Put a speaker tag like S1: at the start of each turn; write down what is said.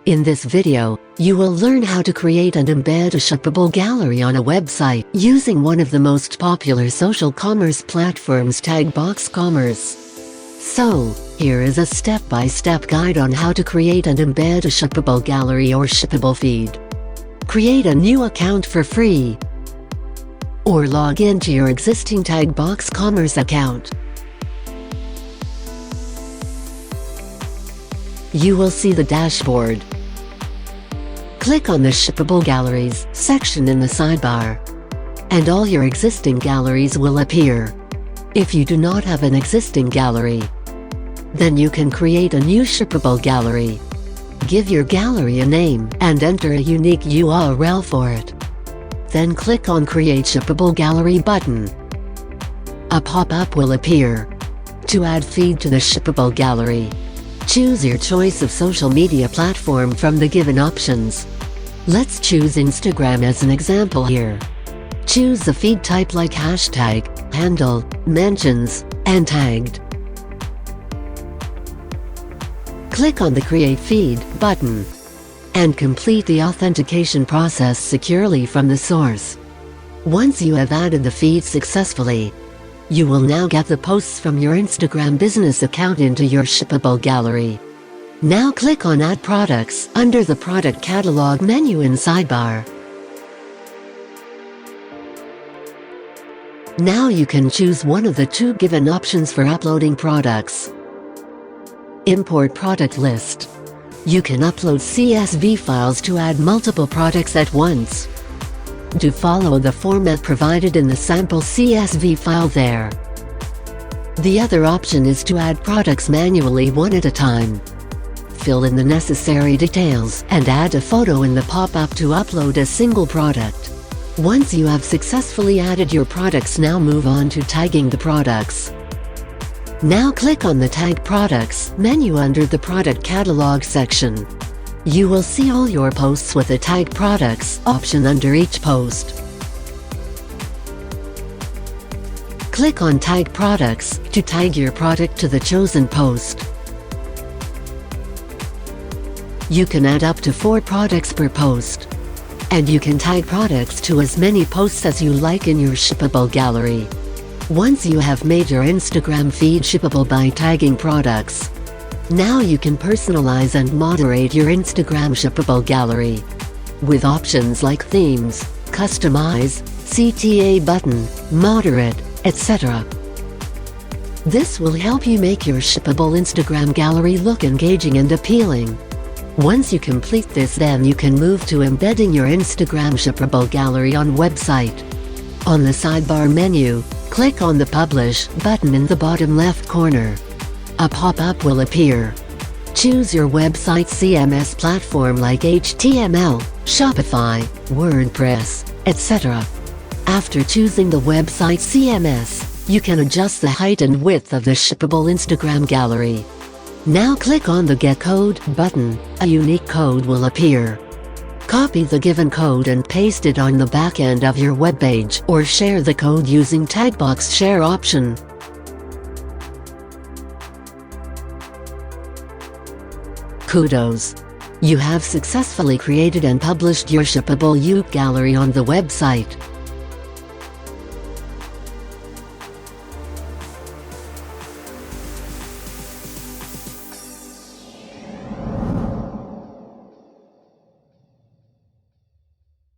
S1: In this video, you will learn how to create and embed a shippable gallery on a website using one of the most popular social commerce platforms, Tagbox Commerce. So, here is a step-by-step guide on how to create and embed a shippable gallery or shippable feed. Create a new account for free, or log into your existing Tagbox Commerce account. You will see the dashboard. Click on the Shippable Galleries section in the sidebar, and all your existing galleries will appear. If you do not have an existing gallery, then you can create a new shippable gallery. Give your gallery a name and enter a unique URL for it. Then click on Create Shippable Gallery button. A pop-up will appear. To add feed to the shippable gallery, choose your choice of social media platform from the given options. Let's choose Instagram as an example here. Choose a feed type like hashtag, handle, mentions, and tagged. Click on the Create Feed button and complete the authentication process securely from the source. Once you have added the feed successfully, you will now get the posts from your Instagram business account into your shippable gallery. Now click on Add Products under the Product Catalog menu in sidebar. Now you can choose one of the two given options for uploading products. Import product list. You can upload CSV files to add multiple products at once. Do follow the format provided in the sample CSV file there. The other option is to add products manually one at a time. Fill in the necessary details and add a photo in the pop-up to upload a single product. Once you have successfully added your products, now move on to tagging the products. Now click on the Tag Products menu under the Product Catalog section. You will see all your posts with a Tag Products option under each post. Click on Tag Products to tag your product to the chosen post. You can add up to 4 products per post, and you can tag products to as many posts as you like in your shippable gallery. Once you have made your Instagram feed shippable by tagging products, now you can personalize and moderate your Instagram shippable gallery with options like themes, customize, CTA button, moderate, etc. This will help you make your shippable Instagram gallery look engaging and appealing. Once you complete this, then you can move to embedding your Instagram shippable gallery on website. On the sidebar menu, click on the Publish button in the bottom left corner. A pop-up will appear. Choose your website CMS platform like HTML, Shopify, WordPress, etc. After choosing the website CMS, you can adjust the height and width of the shippable Instagram gallery. Now click on the Get Code button. A unique code will appear. Copy the given code and paste it on the back end of your web page, or share the code using Tagbox Share option. Kudos! You have successfully created and published your shippable gallery on the website.